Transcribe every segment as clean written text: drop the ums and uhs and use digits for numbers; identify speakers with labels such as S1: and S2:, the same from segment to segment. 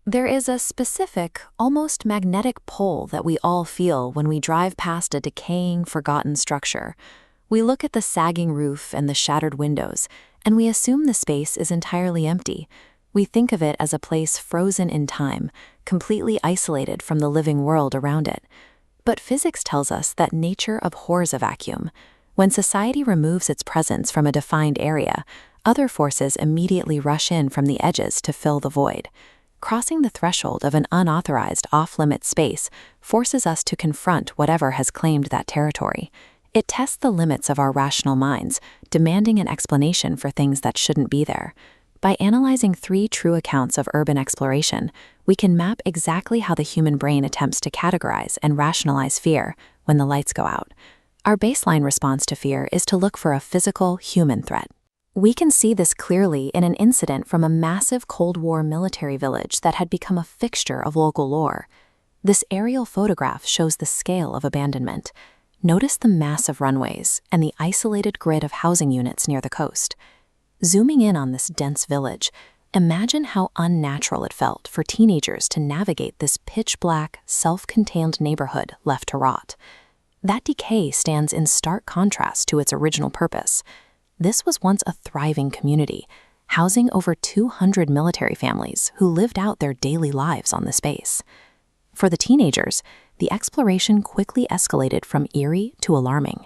S1: There is a specific, almost magnetic pull that we all feel when we drive past a decaying, forgotten structure. We look at the sagging roof and the shattered windows, and we assume the space is entirely empty. We think of it as a place frozen in time, completely isolated from the living world around it. But physics tells us that nature abhors a vacuum. When society removes its presence from a defined area, other forces immediately rush in from the edges to fill the void. Crossing the threshold of an unauthorized off-limits space forces us to confront whatever has claimed that territory. It tests the limits of our rational minds, demanding an explanation for things that shouldn't be there. By analyzing 3 true accounts of urban exploration, we can map exactly how the human brain attempts to categorize and rationalize fear when the lights go out. Our baseline response to fear is to look for a physical, human threat. We can see this clearly in an incident from a massive Cold War military village that had become a fixture of local lore. This aerial photograph shows the scale of abandonment. Notice the massive runways and the isolated grid of housing units near the coast. Zooming in on this dense village, imagine how unnatural it felt for teenagers to navigate this pitch-black, self-contained neighborhood left to rot. That decay stands in stark contrast to its original purpose. This was once a thriving community, housing over 200 military families who lived out their daily lives on the space. For the teenagers, the exploration quickly escalated from eerie to alarming.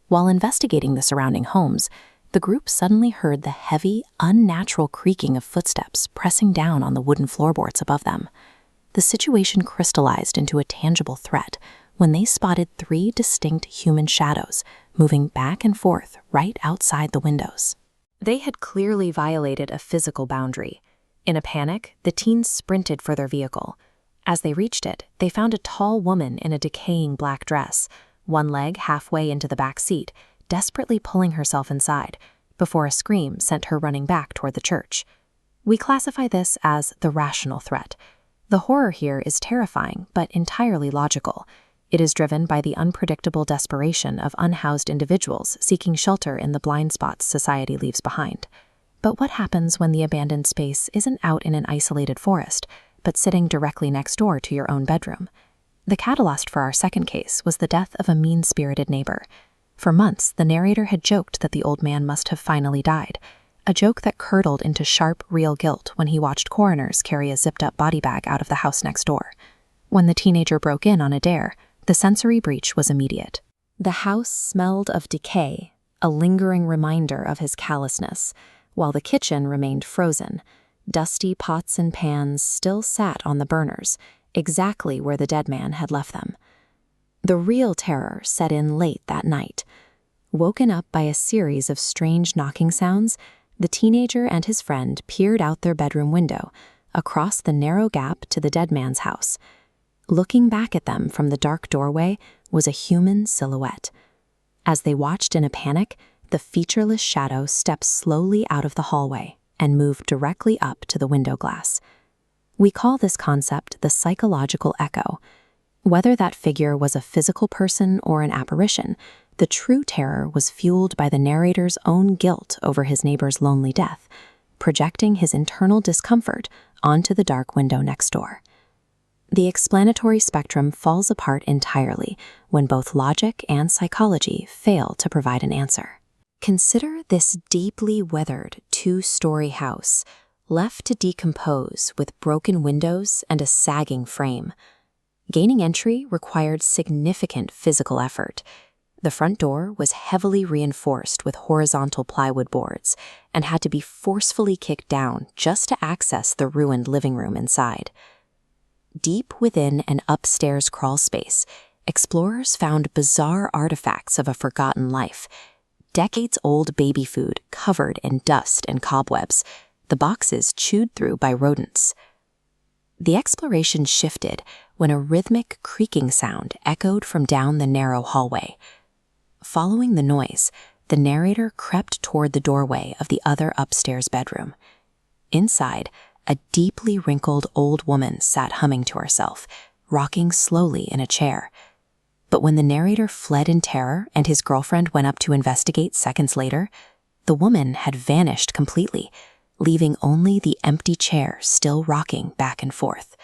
S1: While investigating the surrounding homes, the group suddenly heard the heavy, unnatural creaking of footsteps pressing down on the wooden floorboards above them. The situation crystallized into a tangible threat when they spotted 3 distinct human shadows moving back and forth right outside the windows. They had clearly violated a physical boundary. In a panic, the teens sprinted for their vehicle. As they reached it, they found a tall woman in a decaying black dress, one leg halfway into the back seat, desperately pulling herself inside, before a scream sent her running back toward the church. We classify this as the rational threat. The horror here is terrifying, but entirely logical. It is driven by the unpredictable desperation of unhoused individuals seeking shelter in the blind spots society leaves behind. But what happens when the abandoned space isn't out in an isolated forest, but sitting directly next door to your own bedroom? The catalyst for our second case was the death of a mean-spirited neighbor. For months, the narrator had joked that the old man must have finally died, a joke that curdled into sharp, real guilt when he watched coroners carry a zipped-up body bag out of the house next door. When the teenager broke in on a dare, the sensory breach was immediate. The house smelled of decay, a lingering reminder of his callousness, while the kitchen remained frozen. Dusty pots and pans still sat on the burners, exactly where the dead man had left them. The real terror set in late that night. Woken up by a series of strange knocking sounds, the teenager and his friend peered out their bedroom window, across the narrow gap to the dead man's house. Looking back at them from the dark doorway was a human silhouette. As they watched in a panic, the featureless shadow stepped slowly out of the hallway and moved directly up to the window glass. We call this concept the psychological echo. Whether that figure was a physical person or an apparition, the true terror was fueled by the narrator's own guilt over his neighbor's lonely death, projecting his internal discomfort onto the dark window next door. The explanatory spectrum falls apart entirely when both logic and psychology fail to provide an answer. Consider this deeply weathered 2-story house, left to decompose with broken windows and a sagging frame. Gaining entry required significant physical effort. The front door was heavily reinforced with horizontal plywood boards and had to be forcefully kicked down just to access the ruined living room inside. Deep within an upstairs crawl space, explorers found bizarre artifacts of a forgotten life. Decades-old baby food covered in dust and cobwebs, the boxes chewed through by rodents. The exploration shifted when a rhythmic creaking sound echoed from down the narrow hallway. Following the noise, the narrator crept toward the doorway of the other upstairs bedroom. Inside, a deeply wrinkled old woman sat humming to herself, rocking slowly in a chair. But when the narrator fled in terror and his girlfriend went up to investigate seconds later, the woman had vanished completely, leaving only the empty chair still rocking back and forth.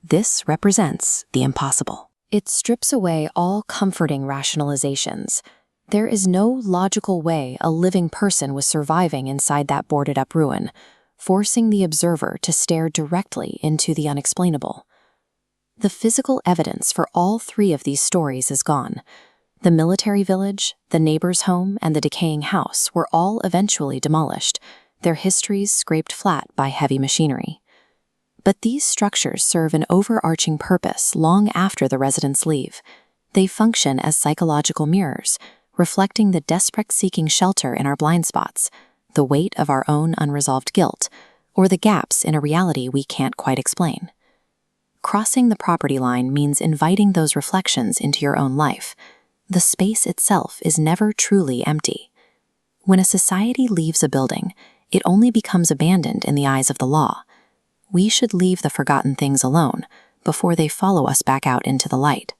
S1: This represents the impossible. It strips away all comforting rationalizations. There is no logical way a living person was surviving inside that boarded-up ruin, forcing the observer to stare directly into the unexplainable. The physical evidence for all three of these stories is gone. The military village, the neighbor's home, and the decaying house were all eventually demolished, their histories scraped flat by heavy machinery. But these structures serve an overarching purpose long after the residents leave. They function as psychological mirrors, reflecting the desperate seeking shelter in our blind spots, the weight of our own unresolved guilt, or the gaps in a reality we can't quite explain. Crossing the property line means inviting those reflections into your own life. The space itself is never truly empty. When a society leaves a building, it only becomes abandoned in the eyes of the law. We should leave the forgotten things alone before they follow us back out into the light.